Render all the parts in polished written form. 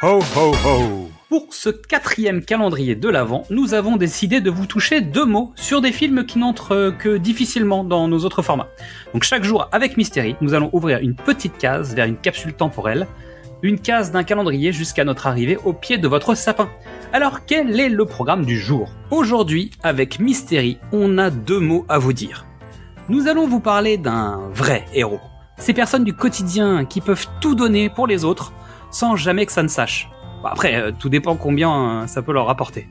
Ho ho ho! Pour ce 4e calendrier de l'Avent, nous avons décidé de vous toucher 2 mots sur des films qui n'entrent que difficilement dans nos autres formats. Donc chaque jour, avec Mystery, nous allons ouvrir une petite case vers une capsule temporelle, une case d'un calendrier jusqu'à notre arrivée au pied de votre sapin. Alors quel est le programme du jour? Aujourd'hui, avec Mystery, on a 2 mots à vous dire. Nous allons vous parler d'un vrai héros. Ces personnes du quotidien qui peuvent tout donner pour les autres, sans jamais que ça ne sache. Bon, après, tout dépend combien ça peut leur rapporter.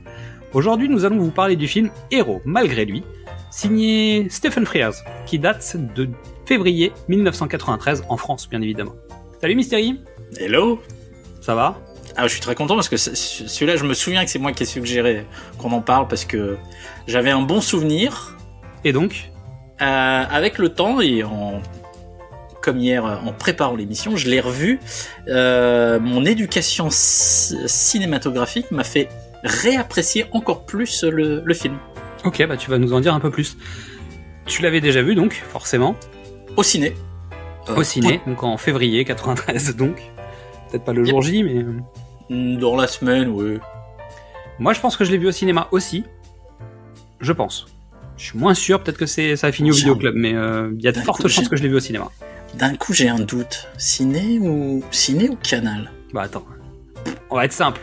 Aujourd'hui, nous allons vous parler du film Héros malgré lui, signé Stephen Frears, qui date de février 1993 en France, bien évidemment. Salut Mystery. Hello. Ça va? Ah, je suis très content parce que celui-là, je me souviens que c'est moi qui ai suggéré qu'on en parle parce que j'avais un bon souvenir. Et donc avec le temps et comme hier, en préparant l'émission, je l'ai revu. Mon éducation cinématographique m'a fait réapprécier encore plus le film. Ok, bah tu vas nous en dire un peu plus. Tu l'avais déjà vu donc, forcément. Au ciné. Au ciné, donc en février 93 donc. Peut-être pas le jour J, mais... Dans la semaine, oui. Moi je pense que je l'ai vu au cinéma aussi. Je pense. Je suis moins sûr, peut-être que ça a fini au vidéoclub, mais il y a de fortes chances que je l'ai vu au cinéma. D'un coup, j'ai un doute. Ciné ou Canal? Bah attends, on va être simple.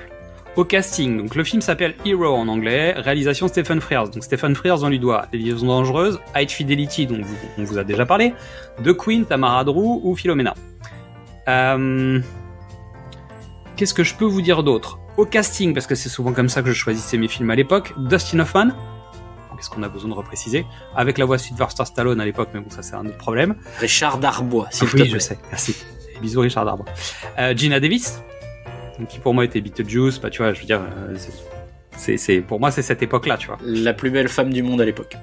Au casting, donc le film s'appelle Hero en anglais, réalisation Stephen Frears. Donc Stephen Frears, on lui doit Les Liaisons Dangereuses, High Fidelity, dont on vous a déjà parlé, The Queen, Tamara Drew ou Philomena. Qu'est-ce que je peux vous dire d'autre? Au casting, parce que c'est souvent comme ça que je choisissais mes films à l'époque, Dustin Hoffman, qu'est-ce qu'on a besoin de repréciser, avec la voix de Sylvester Stallone à l'époque, mais bon, ça c'est un autre problème. Richard Darbois, s'il te Oui, plaît. je sais, merci. Et bisous Richard Darbois. Gina Davis, qui pour moi était Beetlejuice, bah tu vois, je veux dire, pour moi c'est cette époque-là, tu vois. La plus belle femme du monde à l'époque.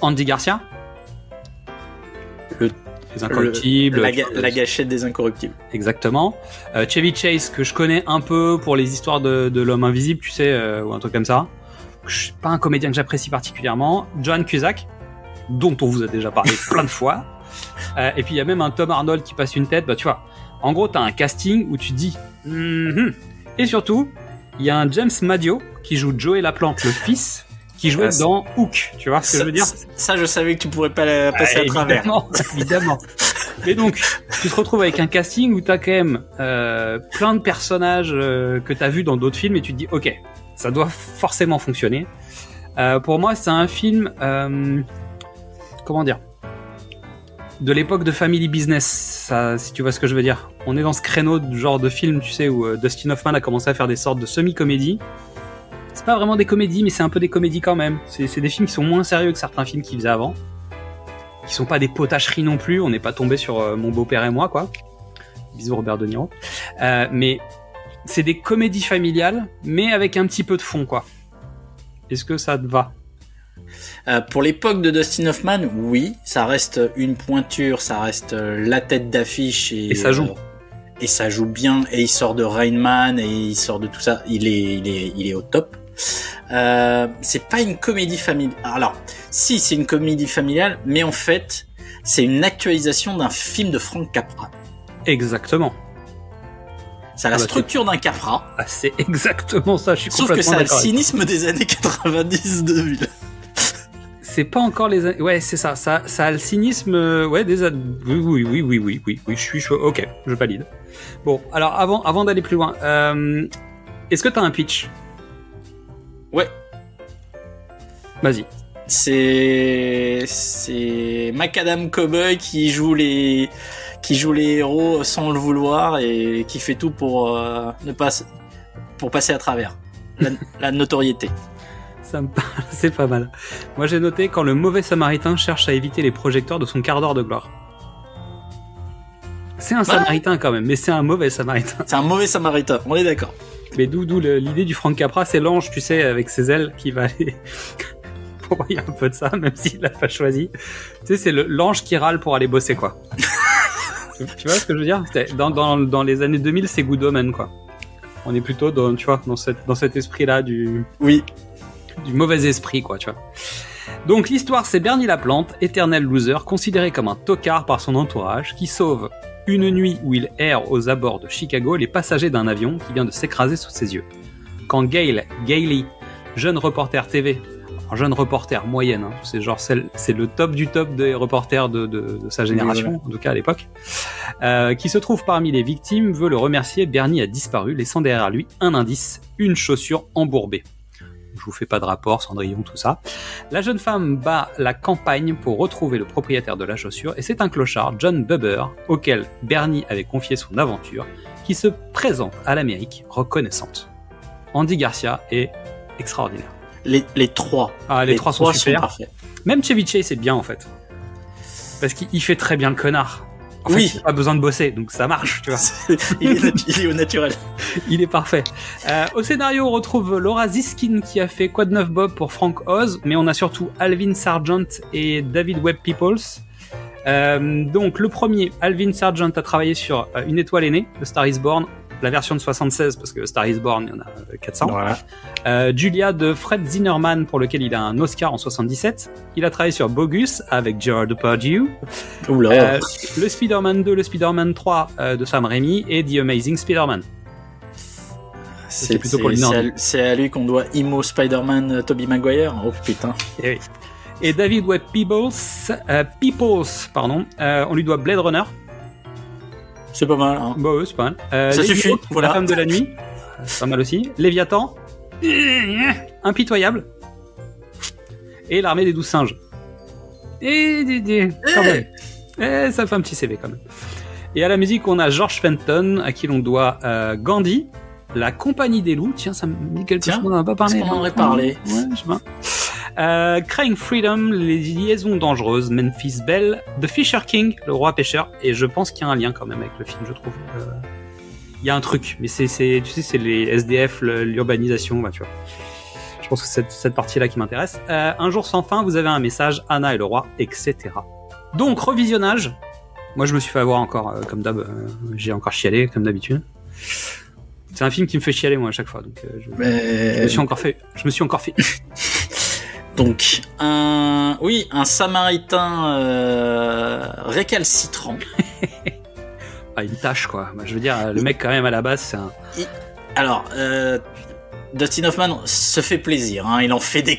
Andy Garcia, Les Incorruptibles, la gâchette des Incorruptibles. Exactement. Chevy Chase, que je connais un peu pour les histoires de l'homme invisible, tu sais, ou un truc comme ça. Je suis pas un comédien que j'apprécie particulièrement. John Cusack, dont on vous a déjà parlé plein de fois. Et puis il y a même un Tom Arnold qui passe une tête. Bah tu vois, en gros t'as un casting où tu dis. Et surtout, il y a un James Madio qui joue Joey Laplante, le fils, qui jouait dans Hook. Tu vois ce que je veux dire? Ça, je savais que tu pourrais pas passer à travers. Évidemment. Mais donc, tu te retrouves avec un casting où t'as quand même plein de personnages que t'as vus dans d'autres films et tu te dis, ok, ça doit forcément fonctionner. Pour moi, c'est un film, comment dire, de l'époque de Family Business, ça, si tu vois ce que je veux dire. On est dans ce créneau de genre de film, tu sais, où Dustin Hoffman a commencé à faire des sortes de semi-comédies. C'est pas vraiment des comédies, mais c'est un peu des comédies quand même. C'est des films qui sont moins sérieux que certains films qu'il faisait avant. Qui sont pas des potacheries non plus, on n'est pas tombé sur Mon beau-père et moi, quoi. Bisous Robert De Niro. Mais c'est des comédies familiales, mais avec un petit peu de fond, quoi. Est-ce que ça te va? Pour l'époque de Dustin Hoffman, oui, ça reste une pointure, ça reste la tête d'affiche et ça joue. Et ça joue bien, et il sort de Rain Man, et il sort de tout ça, il est au top. C'est pas une comédie familiale. Alors, si, c'est une comédie familiale, mais en fait, c'est une actualisation d'un film de Frank Capra. Exactement. Ça a la structure d'un Capra. Ah, c'est exactement ça, je suis complètement d'accord. Sauf que ça a le cynisme des années 90-2000. C'est pas encore les années... Ouais, c'est ça. Ça a le cynisme... Ouais, des années... Oui, je suis chaud. Ok, je valide. Bon, alors, avant d'aller plus loin, est-ce que t'as un pitch? Ouais. Vas-y. C'est Macadam Cowboy qui joue les héros sans le vouloir et qui fait tout pour passer à travers la notoriété. Ça me parle, c'est pas mal. Moi j'ai noté quand le mauvais samaritain cherche à éviter les projecteurs de son quart d'heure de gloire. C'est un samaritain quand même, mais c'est un mauvais samaritain. C'est un mauvais samaritain, on est d'accord. Mais d'où l'idée du Frank Capra, c'est l'ange, tu sais, avec ses ailes qui va aller... Pour moi, il y a un peu de ça, même s'il l'a pas choisi. Tu sais, c'est l'ange qui râle pour aller bosser, quoi. Tu vois ce que je veux dire? Dans les années 2000, c'est Good Omen, quoi. On est plutôt dans, tu vois, dans cet esprit-là du mauvais esprit, quoi, tu vois. Donc l'histoire, c'est Bernie Laplante, éternel loser, considéré comme un tocard par son entourage, qui sauve Une nuit où il erre aux abords de Chicago, les passagers d'un avion qui vient de s'écraser sous ses yeux. Quand Gailey, jeune reporter TV, alors jeune reporter moyenne, hein, c'est genre c'est le top du top des reporters de sa génération, oui, voilà. En tout cas à l'époque, qui se trouve parmi les victimes, veut le remercier. Bernie a disparu, laissant derrière lui un indice, une chaussure embourbée. Je vous fais pas de rapport, Cendrillon, tout ça. La jeune femme bat la campagne pour retrouver le propriétaire de la chaussure, et c'est un clochard, John Bubber, auquel Bernie avait confié son aventure, qui se présente à l'Amérique reconnaissante. Andy Garcia est extraordinaire. Les trois. Ah, les trois sont super. Parfaits. Même Chevy Chase est bien, en fait. Parce qu'il fait très bien le connard. En fait, il n'a pas besoin de bosser, donc ça marche, tu vois. il est au naturel. Il est parfait. Au scénario, on retrouve Laura Ziskin qui a fait Quoi de neuf Bob pour Frank Oz, mais on a surtout Alvin Sargent et David Webb Peoples. Donc le premier, Alvin Sargent, a travaillé sur Une étoile est née, The Star is Born, la version de 76, parce que Star is Born, il y en a 400. Voilà. Julia de Fred Zinnerman, pour lequel il a un Oscar en 77. Il a travaillé sur Bogus avec Gerard Depardieu. Le Spider-Man 2, le Spider-Man 3 de Sam Raimi et The Amazing Spider-Man. C'est plutôt pour c'est à lui qu'on doit Imo Spider-Man Tobey Maguire. Oh putain. Et oui. Et David Webb Peoples, on lui doit Blade Runner. C'est pas mal, hein. Bah ouais, c'est pas mal. Ça suffit, voilà. La femme de la nuit, c'est pas mal aussi. Léviathan, impitoyable. Et l'armée des 12 singes. Quand même. Ça fait un petit CV quand même. Et à la musique, on a George Fenton, à qui l'on doit Gandhi, La Compagnie des Loups. Tiens, ça me dit quelque chose, on n'en a pas parlé. Est-ce qu'on en aurait parlé? Ouais, je sais pas. Crying Freedom, Les liaisons dangereuses, Memphis Belle, The Fisher King, Le roi pêcheur, et je pense qu'il y a un lien quand même avec le film, je trouve. Il y a un truc, mais tu sais, c'est les SDF, l'urbanisation, bah, tu vois. Je pense que c'est cette partie-là qui m'intéresse. Un jour sans fin, vous avez un message, Anna et le roi, etc. Donc, revisionnage. Moi, je me suis fait avoir encore, comme d'hab, j'ai encore chialé, comme d'habitude. C'est un film qui me fait chialer, moi, à chaque fois, donc je me suis encore fait. Donc, un Samaritain récalcitrant. Une tâche, quoi. Bah, je veux dire, le mec, quand même, à la base, c'est un... Alors, Dustin Hoffman se fait plaisir, hein. Il en fait des...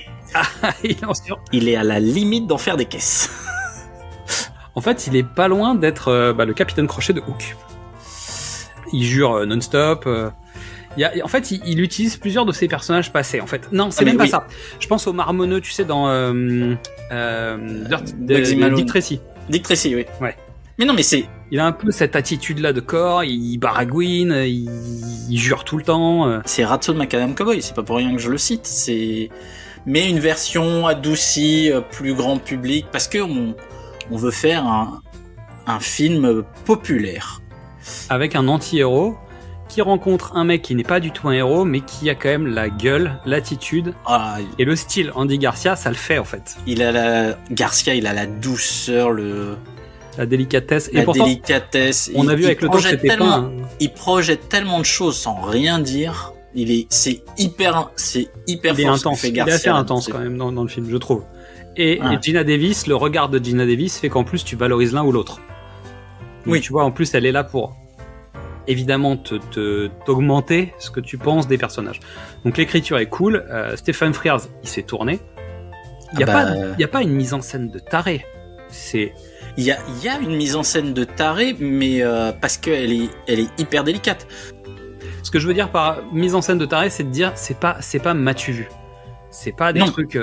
Il est à la limite d'en faire des caisses. En fait, il est pas loin d'être le Capitaine Crochet de Hook. Il jure non-stop... En fait, il utilise plusieurs de ses personnages passés. En fait, non, c'est même pas ça. Je pense au marmonneux, tu sais, dans Dick Tracy. Dick Tracy, oui. Ouais. Mais non, mais c'est. Il a un peu cette attitude-là de corps. Il baragouine, il jure tout le temps. C'est Ratso de Macadam Cowboy. C'est pas pour rien que je le cite. Mais une version adoucie, plus grand public, parce que on veut faire un film populaire avec un anti-héros qui rencontre un mec qui n'est pas du tout un héros, mais qui a quand même la gueule, l'attitude et le style. Andy Garcia, ça le fait en fait. Garcia, il a la douceur, la délicatesse. Et pourtant, on a vu avec le temps que c'était pas. Il projette tellement de choses sans rien dire. C'est hyper il est intense. Il est assez intense quand même dans le film, je trouve. Et Gina Davis, le regard de Gina Davis fait qu'en plus tu valorises l'un ou l'autre. Donc, oui. Tu vois, en plus elle est là pour évidemment t'augmenter ce que tu penses des personnages. Donc l'écriture est cool. Stephen Frears, il s'est tourné. Il y a pas une mise en scène de taré. Il y a une mise en scène de taré, mais parce qu'elle est hyper délicate. Ce que je veux dire par mise en scène de taré, c'est de dire c'est pas m'as-tu vu. C'est pas des trucs,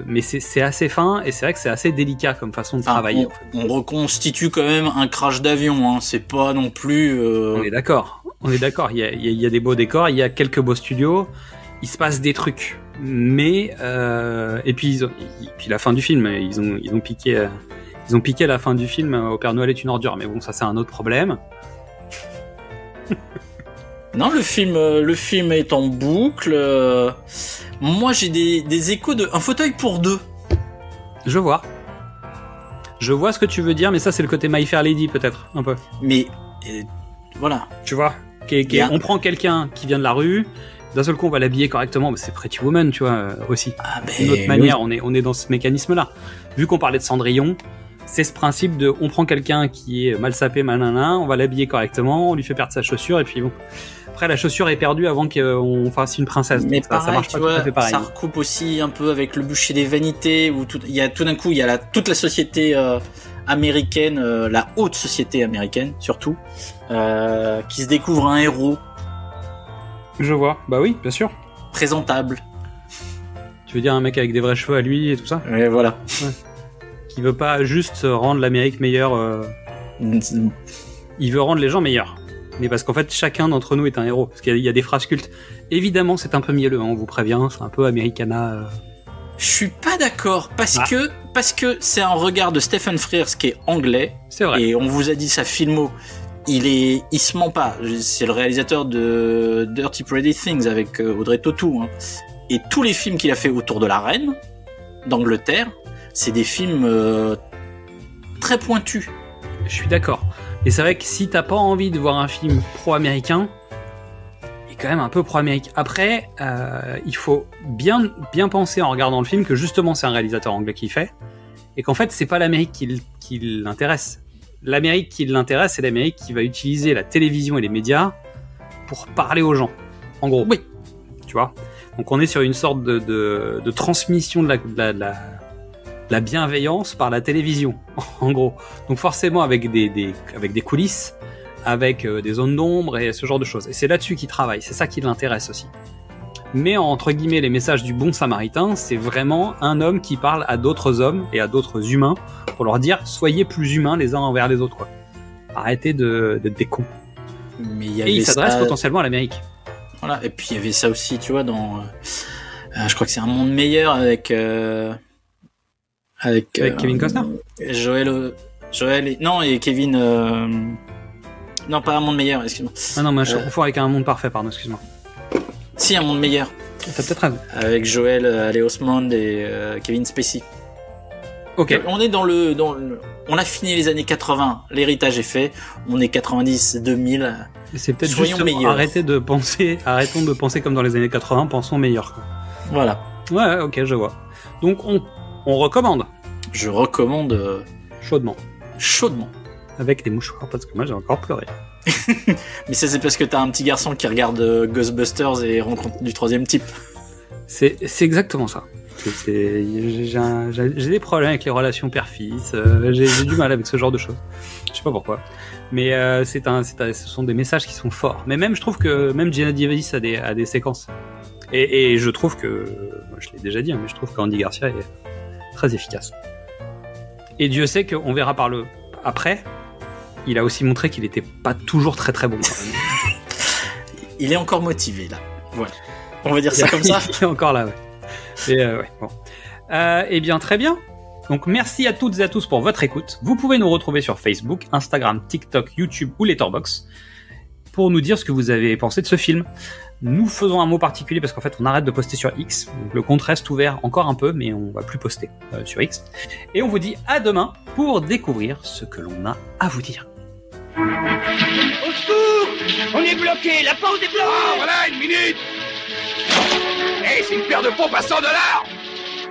mais c'est assez fin et c'est vrai que c'est assez délicat comme façon de travailler. On reconstitue quand même un crash d'avion, hein. C'est pas non plus. On est d'accord. Il y a des beaux décors, il y a quelques beaux studios, il se passe des trucs, mais et puis la fin du film, ils ont piqué la fin du film au Père Noël est une ordure, mais bon, ça c'est un autre problème. Non, le film est en boucle. Moi, j'ai des échos de un fauteuil pour deux. Je vois ce que tu veux dire, mais ça, c'est le côté My Fair Lady, peut-être, un peu. Mais voilà. Tu vois, on prend quelqu'un qui vient de la rue, d'un seul coup, on va l'habiller correctement, mais c'est Pretty Woman, tu vois, aussi. D'une autre manière, on est dans ce mécanisme-là. Vu qu'on parlait de Cendrillon, c'est ce principe de on prend quelqu'un qui est mal sapé, malin, on va l'habiller correctement, on lui fait perdre sa chaussure et puis bon. Après la chaussure est perdue avant qu'on fasse une princesse. Mais ça, pareil, ça marche pas tout à fait pareil. Ça recoupe aussi un peu avec le bûcher des vanités où tout d'un coup il y a toute la société américaine, la haute société américaine surtout, qui se découvre un héros. Je vois. Bah oui, bien sûr. Présentable. Tu veux dire un mec avec des vrais cheveux à lui et tout ça? Et voilà. Ouais. Qui veut pas juste rendre l'Amérique meilleure. Il veut rendre les gens meilleurs. Mais parce qu'en fait, chacun d'entre nous est un héros. Parce qu'il y a des phrases cultes. Évidemment, c'est un peu mielleux, hein, on vous prévient. C'est un peu Americana. Je suis pas d'accord parce que c'est un regard de Stephen Frears qui est anglais. C'est vrai. Et on vous a dit sa filmo. Il se ment pas. C'est le réalisateur de Dirty Pretty Things avec Audrey Tautou. Hein. Et tous les films qu'il a fait autour de la reine d'Angleterre, c'est des films très pointus. Je suis d'accord. Et c'est vrai que si t'as pas envie de voir un film pro-américain, il est quand même un peu pro-américain. Après, il faut bien penser en regardant le film que justement c'est un réalisateur anglais qui fait, et qu'en fait c'est pas l'Amérique qui l'intéresse. L'Amérique qui l'intéresse, c'est l'Amérique qui va utiliser la télévision et les médias pour parler aux gens. En gros. Oui. Tu vois. Donc on est sur une sorte de transmission de la bienveillance par la télévision, en gros. Donc forcément avec des coulisses, avec des zones d'ombre et ce genre de choses. Et c'est là-dessus qu'il travaille, c'est ça qui l'intéresse aussi. Mais entre guillemets, les messages du bon samaritain, c'est vraiment un homme qui parle à d'autres hommes et à d'autres humains pour leur dire soyez plus humains les uns envers les autres, quoi. Arrêtez d'être des cons. Mais et il s'adresse potentiellement à l'Amérique. Voilà, et puis il y avait ça aussi, tu vois, dans je crois que c'est Un Monde Meilleur avec Kevin Costner, Joël et Kevin non, pas Un Monde Meilleur, excuse-moi. Ah non, mais je confonds avec Un Monde Parfait, pardon, excuse-moi. Si, Un Monde Meilleur. T'as peut-être raison. Avec Joël Léo Osmond et Kevin Spacey. Ok. On est dans le on a fini les années 80, l'héritage est fait, on est 90, 2000. C'est peut-être justement arrêtons de penser comme dans les années 80, pensons meilleur, quoi. Voilà. Ouais, ok, je vois. Donc on recommande. Je recommande chaudement. Avec des mouchoirs, parce que moi j'ai encore pleuré. Mais ça c'est parce que t'as un petit garçon qui regarde Ghostbusters et Rencontre du troisième type. C'est exactement ça. J'ai des problèmes avec les relations père-fils, j'ai du mal avec ce genre de choses. Je sais pas pourquoi. Mais ce sont des messages qui sont forts. Mais même je trouve que même Jenna Davis a des séquences. Et je trouve que, je l'ai déjà dit, mais je trouve qu'Andy Garcia est très efficace. Et Dieu sait qu'on verra par le après, il a aussi montré qu'il était pas toujours très très bon. Il est encore motivé là. Voilà. On va dire ça comme ça. Il est encore là, ouais. Et ouais, bon. Eh bien, très bien. Donc, merci à toutes et à tous pour votre écoute. Vous pouvez nous retrouver sur Facebook, Instagram, TikTok, YouTube ou Letterboxd pour nous dire ce que vous avez pensé de ce film. Nous faisons un mot particulier parce qu'en fait, on arrête de poster sur X. Donc, le compte reste ouvert encore un peu, mais on va plus poster sur X. Et on vous dit à demain pour découvrir ce que l'on a à vous dire. Au secours! On est bloqué! La porte est bloquée! Ah, voilà, une minute! Hey, c'est une paire de pompes à $100!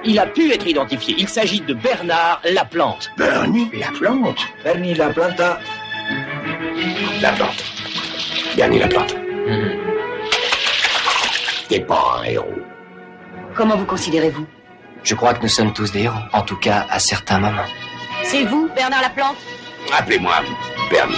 Il a pu être identifié. Il s'agit de Bernard Laplante. Bernie Laplante? Bernie Laplanta. Laplante. Bernie Laplante. T'es pas un héros. Comment vous considérez-vous? Je crois que nous sommes tous des héros, en tout cas à certains moments. C'est vous, Bernard Laplante? Appelez-moi Bernie.